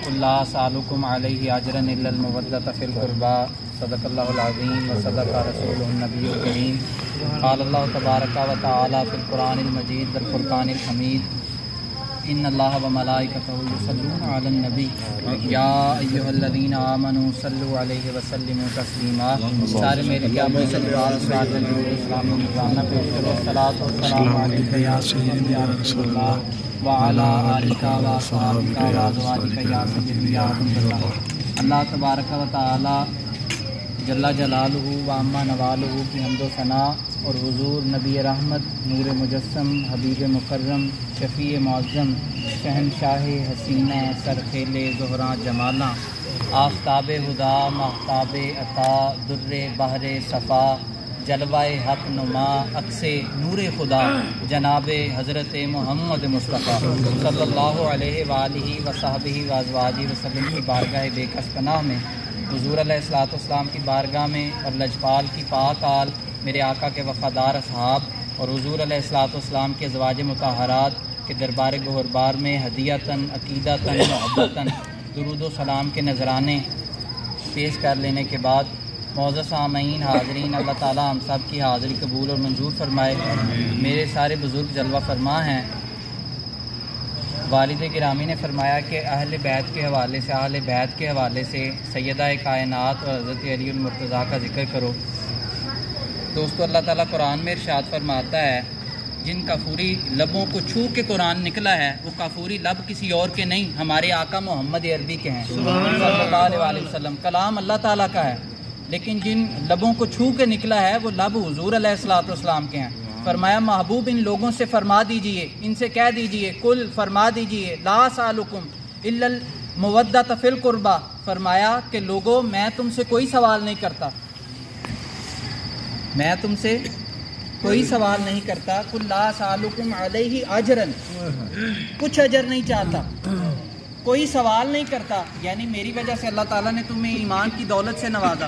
قل لا اسألكم علیہ اجرا الا المودۃ فی القربى صدق اللہ العظیم وصدق رسولہ النبی الکریم قال اللہ تبارک و تعالی فی القرآن المجید والفرقان الحمید ان اللہ وملائکتہ یصلون علی النبی یا ایھا الذین آمنوا صلوا علیہ وسلموا تسلیما۔ سارے میرے کیا اسلام نظرانہ پیش کرو۔ الصلاۃ والسلام علیک یا سیدی یا رسول اللہ وعلی آلک و اصحابک و ازواجک یا سیدی یا حبیب اللہ۔ اللہ تبارک و تعالی جل جلالہ و عما نوالہ کی حمد و ثناء اور حضور نبی رحمت نور مجسم حبیب مکرم شفیع معظم شہنشاہ حسینہ سرخیل زہراں جمالاں آفتاب ہدا ماہتاب عطا در بحر صفا جلوہ حق نما عکس نور خدا جناب حضرت محمد مصطفیٰ صلی اللہ علیہ وآلہ وصحبہ وازواجہ وسلم کی بارگاہ بے کس پناہ میں حضور علیہ الصلوۃ والسلام کی بارگاہ میں اور لجپال کی پاک آل میرے آقا کے وفادار اصحاب اور حضور علیہ الصلوۃ والسلام کے ازواج مطہرات کے دربار گہربار میں ہدیۃً عقیدتاً محبتاً درود و سلام کے نذرانے پیش کر لینے کے بعد معزز سامعین حاضرین، اللہ تعالیٰ ہم سب کی حاضری قبول اور منظور فرمائے۔ میرے سارے بزرگ جلوہ فرما ہیں۔ والد گرامی نے فرمایا کہ اہل بیت کے حوالے سے سیدہ کائنات اور حضرت علی المرتضیٰ کا ذکر کرو۔ دوستو، اللہ تعالیٰ قرآن میں ارشاد فرماتا ہے جن کافوری لبوں کو چھو کے قرآن نکلا ہے وہ کافوری لب کسی اور کے نہیں، ہمارے آقا محمد عربی کے ہیں صلی اللہ علیہ وسلم۔ کلام اللہ تعالیٰ کا ہے، لیکن جن لبوں کو چھو کے نکلا ہے وہ لب حضور علیہ الصلوۃ والسلام کے ہیں۔ فرمایا محبوب ان لوگوں سے فرما دیجئے، ان سے کہہ دیجئے، کل فرما دیجئے لا اسألکم الا المودۃ فی القربى، فرمایا کہ لوگوں میں تم سے کوئی سوال نہیں کرتا، میں تم سے کوئی سوال نہیں کرتا، قل لا اسألکم علیہ اجرا، کچھ اجر نہیں چاہتا، کوئی سوال نہیں کرتا، یعنی میری وجہ سے اللہ تعالیٰ نے تمہیں ایمان کی دولت سے نوازا،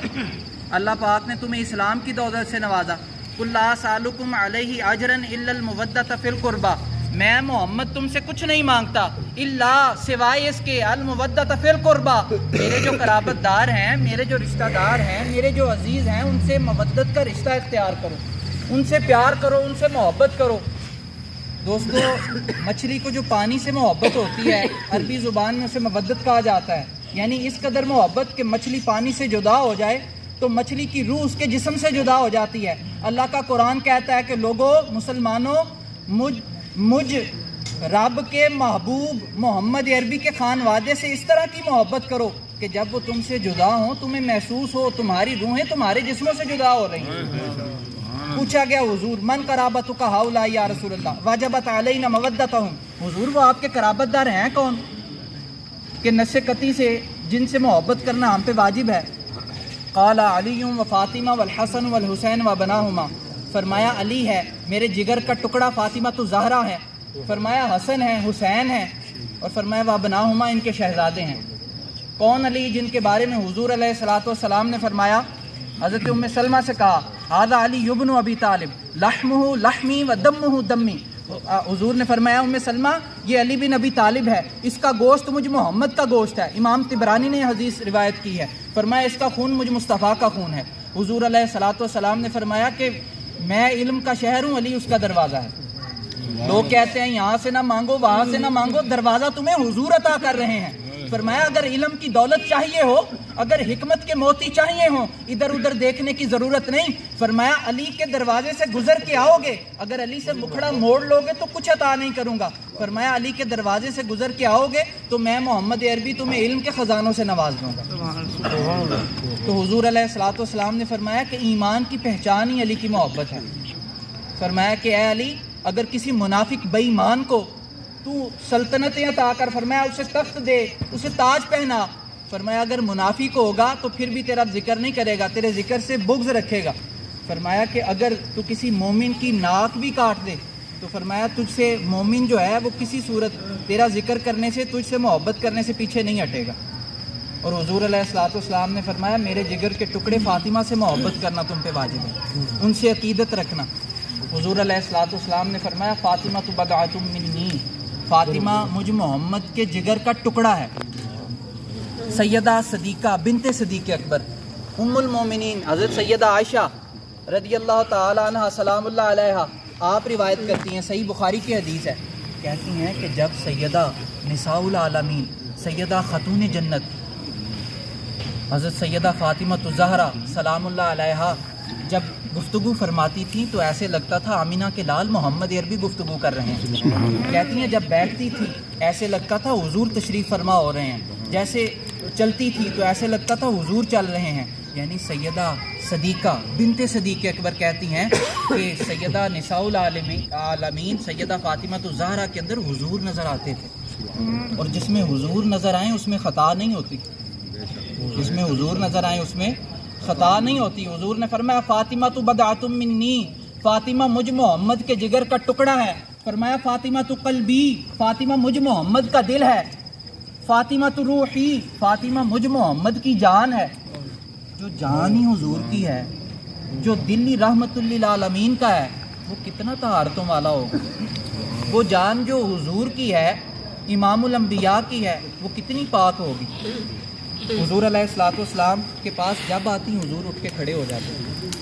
اللہ پاک نے تمہیں اسلام کی دولت سے نوازا۔ قل لا اسألکم علیہ اجرا الا المودۃ فی القربى، میں محمد تم سے کچھ نہیں مانگتا الا سوائے اس کے المودۃ فی القربى، میرے جو قرابت دار ہیں، میرے جو رشتہ دار ہیں، میرے جو عزیز ہیں، ان سے مودت کا رشتہ اختیار کرو، ان سے پیار کرو، ان سے محبت کرو۔ دوستو، مچھلی کو جو پانی سے محبت ہوتی ہے عربی زبان میں اسے مودت کہا جاتا ہے، یعنی اس قدر محبت کہ مچھلی پانی سے جدا ہو جائے تو مچھلی کی روح اس کے جسم سے جدا ہو جاتی ہے۔ اللہ کا قرآن کہتا ہے کہ لوگوں، مسلمانوں، مجھ رب کے محبوب محمد عربی کے خانوادے سے اس طرح کی محبت کرو کہ جب وہ تم سے جدا ہوں تمہیں محسوس ہو تمہاری روحیں تمہارے جسموں سے جدا ہو رہی ہیں۔ پوچھا گیا حضور من قرابتک ہؤلاء یا رسول اللہ وجبت علینا مودتہم، حضور وہ آپ کے قرابت دار ہیں کون کہ نسل قطعی سے جن سے محبت کرنا ہم پہ واجب ہے؟ قال علی و فاطمہ والحسن والحسین وابناہما، فرمایا علی ہے میرے جگر کا ٹکڑا، فاطمہ تو زہرا ہے، فرمایا حسن ہے، حسین ہے، اور فرمایا وابناہما ان کے شہزادے ہیں۔ کون علی؟ جن کے بارے میں حضور علیہ الصلوۃ والسلام نے فرمایا، حضرت ام سلمہ سے کہا ھذا علی ابن ابی طالب لحمہ لحمی و دمہ دمی، حضور نے فرمایا ام سلمہ یہ علی بن ابی طالب ہے، اس کا گوشت مجھ محمد کا گوشت ہے۔ امام طبرانی نے یہ حدیث روایت کی ہے، فرمایا اس کا خون مجھ مصطفیٰ کا خون ہے۔ حضور علیہ الصلوۃ والسلام نے فرمایا کہ میں علم کا شہر ہوں، علی اس کا دروازہ ہے۔ لوگ کہتے ہیں یہاں سے نہ مانگو وہاں سے نہ مانگو، دروازہ تمہیں حضور عطا کر رہے ہیں۔ فرمایا اگر علم کی دولت چاہیے ہو، اگر حکمت کے موتی چاہیے ہوں، ادھر ادھر دیکھنے کی ضرورت نہیں، فرمایا علی کے دروازے سے گزر کے آؤ گے، اگر علی سے مکھڑا موڑ لو گے تو کچھ عطا نہیں کروں گا، فرمایا علی کے دروازے سے گزر کے آؤ گے تو میں محمد عربی تمہیں علم کے خزانوں سے نواز دوں گا۔ تو حضور علیہ الصلوۃ والسلام نے فرمایا کہ ایمان کی پہچان ہی علی کی محبت ہے۔ فرمایا کہ اے علی اگر کسی منافق بے ایمان کو تو سلطنتیں عطا کر، فرمایا اسے تخت دے، اسے تاج پہنا، فرمایا اگر منافق ہوگا تو پھر بھی تیرا ذکر نہیں کرے گا، تیرے ذکر سے بغض رکھے گا۔ فرمایا کہ اگر تو کسی مومن کی ناک بھی کاٹ دے تو فرمایا تجھ سے مومن جو ہے وہ کسی صورت تیرا ذکر کرنے سے، تجھ سے محبت کرنے سے پیچھے نہیں ہٹے گا۔ اور حضور علیہ الصلوۃ والسلام نے فرمایا میرے جگر کے ٹکڑے فاطمہ سے محبت کرنا تم پہ واجب ہے، ان سے عقیدت رکھنا۔ حضور علیہ الصلوۃ والسلام نے فرمایا فاطمہ تو بضعۃ منی، فاطمہ مجھ محمد کے جگر کا ٹکڑا ہے۔ سیدہ صدیقہ بنت صدیق اکبر ام المومنین حضرت سیدہ عائشہ رضی اللہ تعالی عنہ سلام اللہ علیہا آپ روایت کرتی ہیں، صحیح بخاری کی حدیث ہے، کہتی ہیں کہ جب سیدہ نساء العالمین سیدہ خاتون جنت حضرت سیدہ فاطمہ الزہرا سلام اللہ علیہا جب گفتگو فرماتی تھیں تو ایسے لگتا تھا آمینہ کے لال محمد عربی گفتگو کر رہے ہیں۔ کہتی ہیں جب بیٹھتی تھی ایسے لگتا تھا حضور تشریف فرما ہو رہے ہیں، جیسے چلتی تھی تو ایسے لگتا تھا حضور چل رہے ہیں۔ یعنی سیدہ صدیقہ بنت صدیق اکبر کہتی ہیں کہ سیدہ نساء العالمین سیدہ فاطمہ الزہرا کے اندر حضور نظر آتے تھے، اور جس میں حضور نظر آئیں اس میں خطا نہیں ہوتی، جس میں حضور نظر آئیں اس میں خطا نہیں ہوتی۔ حضور نے فرمایا فاطمہ تو بدعۃ منی، فاطمہ مجھ محمد کے جگر کا ٹکڑا ہے۔ فرمایا فاطمہ تو قلبی، فاطمہ مجھ محمد کا دل ہے۔ فاطمہ تو روحی، فاطمہ مجھ محمد کی جان ہے۔ جو جان ہی حضور کی ہے، جو دل ہی رحمت للعالمین کا ہے، وہ کتنا طہارتوں والا ہوگا۔ وہ جان جو حضور کی ہے، امام الانبیاء کی ہے، وہ کتنی پاک ہوگی۔ حضور علیہ الصلوۃ والسلام کے پاس جب آتی حضور اٹھ کے کھڑے ہو جاتے۔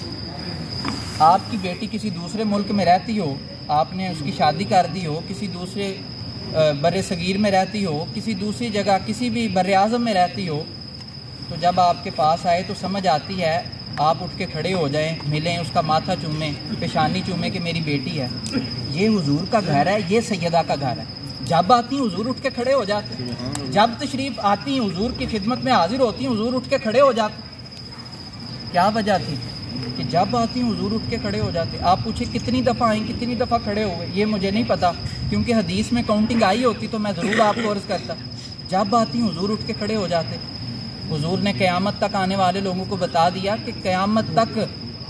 آپ کی بیٹی کسی دوسرے ملک میں رہتی ہو، آپ نے اس کی شادی کر دی ہو، کسی دوسرے بر صغیر میں رہتی ہو، کسی دوسری جگہ کسی بھی بر اعظم میں رہتی ہو، تو جب آپ کے پاس آئے تو سمجھ آتی ہے، آپ اٹھ کے کھڑے ہو جائیں، ملیں، اس کا ماتھا چومیں، پیشانی چومیں کہ میری بیٹی ہے۔ یہ حضور کا گھر ہے، یہ سیدہ کا گھر ہے۔ جب آتی ہیں حضور اٹھ کے کھڑے ہو جاتے، جب تشریف آتی ہیں حضور کی خدمت میں حاضر ہوتی ہیں حضور اٹھ کے کھڑے ہو جاتے۔ کیا وجہ تھی کہ جب آتی ہیں حضور اٹھ کے کھڑے ہو جاتے؟ آپ پوچھیں کتنی دفعہ آئیں، کتنی دفعہ کھڑے ہوئے، یہ مجھے نہیں پتا، کیونکہ حدیث میں کاؤنٹنگ آئی ہوتی تو میں ضرور آپ کو عرض کرتا۔ جب آتی ہیں حضور اٹھ کے کھڑے ہو جاتے۔ حضور نے قیامت تک آنے والے لوگوں کو بتا دیا کہ قیامت تک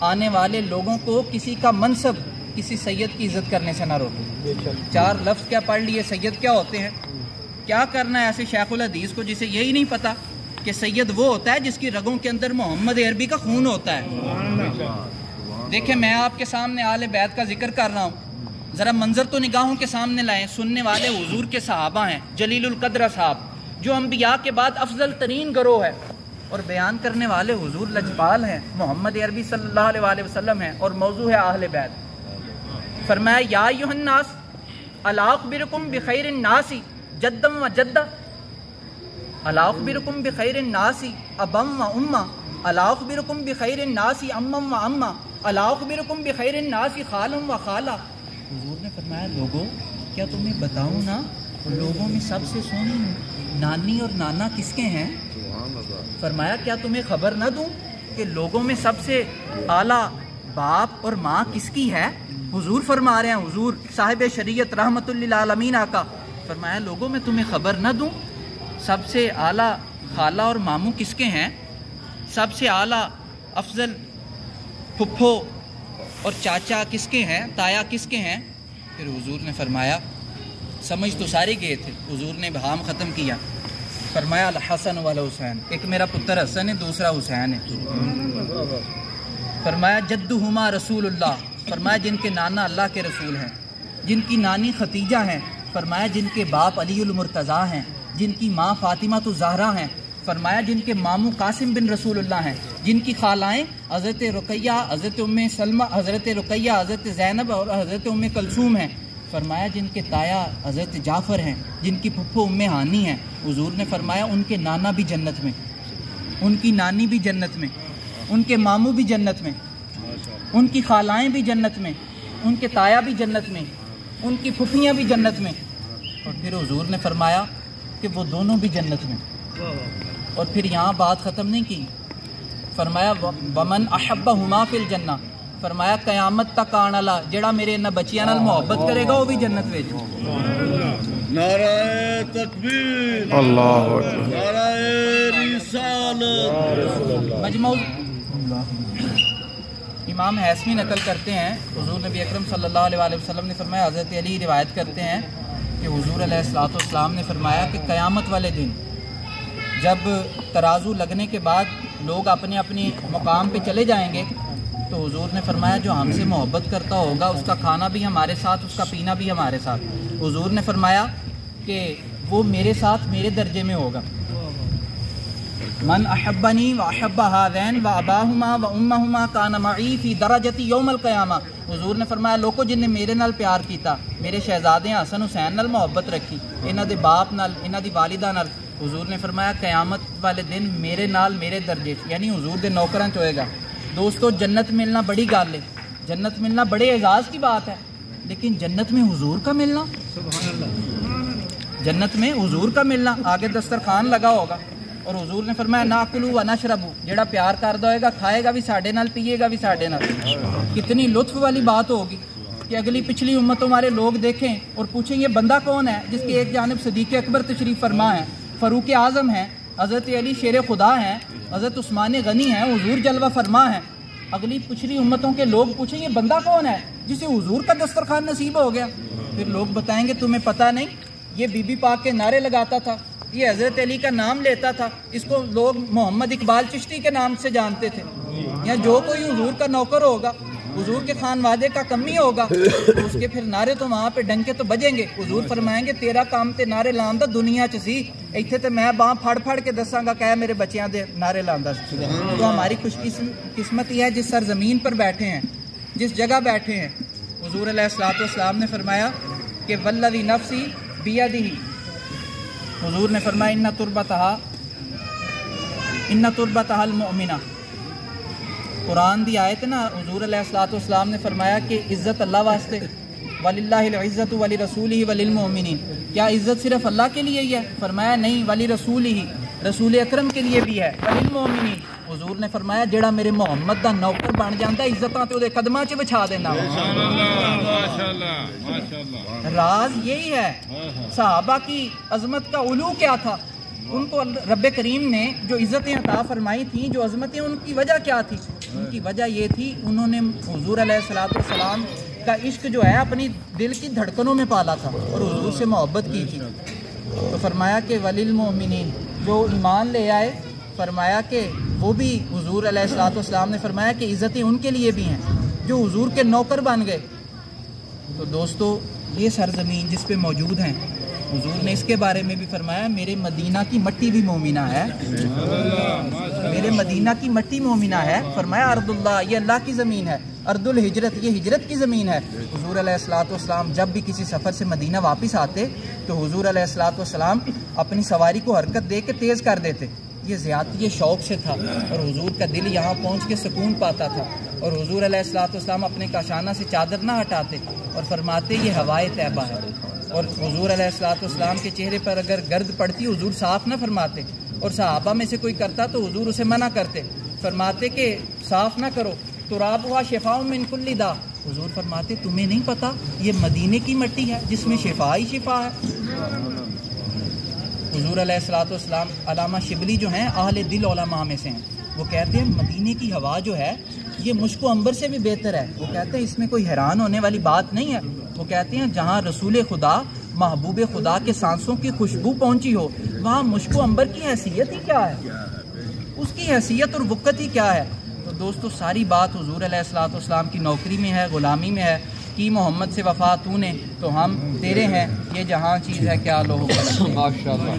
آنے والے لوگوں کو کسی کا منصب، کسی سید کی عزت کرنے سے نہ روکے۔ 4 لفظ کیا پڑھ لیے، سید کیا ہوتے ہیں؟ کیا کرنا ہے ایسے شیخ الحدیث کو جسے یہی نہیں پتا کہ سید وہ ہوتا ہے جس کی رگوں کے اندر محمد عربی کا خون ہوتا ہے۔ دیکھیں میں آپ کے سامنے آل بیت کا ذکر کر رہا ہوں، ذرا منظر تو نگاہوں کے سامنے لائیں۔ سننے والے حضور کے صحابہ ہیں، جلیل القدر صاحب جو انبیاء کے بعد افضل ترین گروہ ہے، اور بیان کرنے والے حضور لجپال ہیں، محمد عربی صلی اللہ علیہ وسلم ہیں، اور موضوع ہے اہل بیت۔ فرمایا یا ایھا الناس الا اخبرکم بخیر الناس جدا و جدہ، الا اخبرکم بخیر الناس ابا و اما، الا اخبرکم بخیر الناس اما و اما، الا اخبرکم بخیر الناس خالا و خالہ۔ حضور نے فرمایا لوگوں کیا تمہیں بتاؤں نا لوگوں میں سب سے سونی نانی اور نانا کس کے ہیں؟ فرمایا کیا تمہیں خبر نہ دوں کہ لوگوں میں سب سے اعلیٰ باپ اور ماں کس کی ہے؟ حضور فرما رہے ہیں، حضور صاحب شریعت رحمت للعالمین آقا فرمایا لوگوں میں تمہیں خبر نہ دوں سب سے اعلیٰ خالہ اور ماموں کس کے ہیں، سب سے اعلیٰ افضل پھپھو اور چاچا کس کے ہیں، تایا کس کے ہیں؟ پھر حضور نے فرمایا سمجھ تو سارے گئے تھے، حضور نے بہام ختم کیا، فرمایا الحسن والحسین، ایک میرا پتر حسن ہے دوسرا حسین ہے۔ فرمایا جدہما رسول اللہ، فرمایا جن کے نانا اللہ کے رسول ہیں، جن کی نانی ختیجہ ہیں، فرمایا جن کے باپ علی المرتضیٰ ہیں، جن کی ماں فاطمہ الزہرا ہیں، فرمایا جن کے ماموں قاسم بن رسول اللہ ہیں، جن کی خالائیں حضرت رقیہ، حضرت ام سلمہ، حضرت رقیہ، حضرت زینب اور حضرت ام کلثوم ہیں، فرمایا جن کے تایا حضرت جعفر ہیں، جن کی پھپھو ام ہانی ہیں، حضور نے فرمایا ان کے نانا بھی جنت میں، ان کی نانی بھی جنت میں، ان کے ماموں بھی جنت میں، ان کی خالائیں بھی جنت میں، ان کے تایا بھی جنت میں، ان کی پھپھیاں بھی جنت میں، اور پھر حضور نے فرمایا کہ وہ دونوں بھی جنت میں۔ اور پھر یہاں بات ختم نہیں کی، فرمایا ومن احبہما فی الجنہ، فرمایا قیامت تک آنے والا جڑا میرے انہاں بچیاں نال محبت کرے گا وہ بھی جنت وچ۔ نعرہ تکبیر، اللہ اکبر، نعرہ رسالت۔ مجموع امام حیثمی نقل کرتے ہیں، حضور نبی اکرم صلی اللہ علیہ وسلم نے فرمایا، حضرت علی روایت کرتے ہیں کہ حضور علیہ الصلوۃ والسلام نے فرمایا کہ قیامت والے دن جب ترازو لگنے کے بعد لوگ اپنے اپنے مقام پہ چلے جائیں گے تو حضور نے فرمایا جو ہم سے محبت کرتا ہوگا اس کا کھانا بھی ہمارے ساتھ، اس کا پینا بھی ہمارے ساتھ۔ حضور نے فرمایا کہ وہ میرے ساتھ میرے درجے میں ہوگا. من احبنی و احب ہذین و اباہما و امہما کان معی فی درجتی یوم القیامہ. حضور نے فرمایا لوگوں جن نے میرے نال پیار کیتا, میرے شہزادے حسن حسین نال محبت رکھی, انہاں دے باپ نال, انہاں دی والدہ نال, حضور نے فرمایا قیامت والے دن میرے نال میرے درجے یعنی حضور دے نوکراں چ ہوئے گا. دوستو جنت ملنا بڑی گل ہے, جنت ملنا بڑے اعزاز کی بات ہے, لیکن جنت میں حضور کا ملنا, جنت میں حضور کا ملنا, آگے دسترخوان لگا ہوگا اور حضور نے فرمایا ناکلو و نشربو, جڑا پیار کردا ہوئے گا کھائے گا بھی ساڈے نال, پیے گا بھی ساڈے نال. کتنی لطف والی بات ہوگی کہ اگلی پچھلی امتوں والے لوگ دیکھیں اور پوچھیں یہ بندہ کون ہے جس کی ایک جانب صدیق اکبر تشریف فرما ہے, فاروق اعظم ہیں, حضرت علی شیر خدا ہیں, حضرت عثمان غنی ہیں, حضور جلوہ فرما ہیں. اگلی پچھلی امتوں کے لوگ پوچھیں یہ بندہ کون ہے جسے حضور کا دسترخوان نصیب ہو گیا. پھر لوگ بتائیں گے تمہیں پتہ نہیں, یہ بی بی پاک کے نعرے لگاتا تھا, یہ حضرت علی کا نام لیتا تھا, اس کو لوگ محمد اقبال چشتی کے نام سے جانتے تھے. یا جو کوئی حضور کا نوکر ہوگا, حضور کے خانوادے کا کمی ہوگا, تو اس کے پھر نعرے تو وہاں پہ ڈنکے تو بجیں گے. حضور فرمائیں گے تیرا کام تے نعرے لاندا دنیا چ سی, ایتھے تے میں باں پھڑ پھڑ کے دساں گا کہ میرے بچیاں دے نعرے لاندا سی. تو ہماری خوش قسمت یہ ہے جس سرزمین پر بیٹھے ہیں, جس جگہ بیٹھے ہیں. حضور علیہ الصلوۃ والسلام نے فرمایا کہ والذی نفسی بیدہ, حضور نے فرمایا ان تربتہا المؤمنہ. قرآن دی آیت ہے نا, حضور علیہ الصلوۃ والسلام نے فرمایا کہ عزت اللہ واسطے, وللہ العزت ولرسولہ وللمؤمنین. کیا عزت صرف اللہ کے لیے ہی ہے؟ فرمایا نہیں, ولرسولہ, رسول اکرم کے لیے بھی ہے, وللمؤمنین. حضور نے فرمایا جڑا میرے محمد دا نوکر بن جاندا عزتاں تے اودے قدماں 'چ بچھا دینا. راز یہی ہے. صحابہ کی عظمت کا علو کیا تھا؟ ان کو رب کریم نے جو عزتیں عطا فرمائی تھیں, جو عظمتیں, ان کی وجہ کیا تھی؟ ان کی وجہ یہ تھی انہوں نے حضور علیہ الصلوۃ والسلام کا عشق جو ہے اپنی دل کی دھڑکنوں میں پالا تھا اور حضور سے محبت کی تھی. تو فرمایا کہ وللمؤمنین, جو ایمان لے آئے, فرمایا کہ وہ بھی حضور علیہ الصلوۃ والسلام نے فرمایا کہ عزتیں ان کے لیے بھی ہیں جو حضور کے نوکر بن گئے. تو دوستو یہ سرزمین جس پہ موجود ہیں, حضور نے اس کے بارے میں بھی فرمایا میرے مدینہ کی مٹی بھی مومنہ ہے, میرے مدینہ کی مٹی مومنہ ہے. فرمایا ارض اللہ, یہ اللہ کی زمین ہے, ارض الہجرت, یہ ہجرت کی زمین ہے. حضور علیہ الصلوۃ والسلام جب بھی کسی سفر سے مدینہ واپس آتے تو حضور علیہ الصلوۃ والسلام اپنی سواری کو حرکت دے کے تیز کر دیتے. یہ زیادتی شوق سے تھا اور حضور کا دل یہاں پہنچ کے سکون پاتا تھا. اور حضور علیہ الصلوۃ والسلام اپنے کاشانہ سے چادر نہ ہٹاتے اور فرماتے یہ ہوائے طیبہ ہے. اور حضور علیہ الصلوۃ والسلام کے چہرے پر اگر گرد پڑتی حضور صاف نہ فرماتے, اور صحابہ میں سے کوئی کرتا تو حضور اسے منع کرتے, فرماتے کہ صاف نہ کرو, ترابھا شفاء من کل داء. حضور فرماتے تمہیں نہیں پتا یہ مدینے کی مٹی ہے جس میں شفا ہی شفا ہے. حضور علیہ الصلوۃ والسلام, علامہ شبلی جو ہیں اہل دل علماء میں سے ہیں, وہ کہتے ہیں مدینے کی ہوا جو ہے یہ مشک و عنبر سے بھی بہتر ہے. وہ کہتے ہیں اس میں کوئی حیران ہونے والی بات نہیں ہے. وہ کہتے ہیں جہاں رسول خدا محبوب خدا کے سانسوں کی خوشبو پہنچی ہو وہاں مشک و عنبر کی حیثیت ہی کیا ہے, اس کی حیثیت اور وقت ہی کیا ہے. تو دوستو ساری بات حضور علیہ الصلوۃ والسلام کی نوکری میں ہے, غلامی میں ہے. کی محمد سے وفا تو نے تو ہم تیرے ہیں, یہ جہاں چیز ہے کیا لوگ. ماشاءاللہ.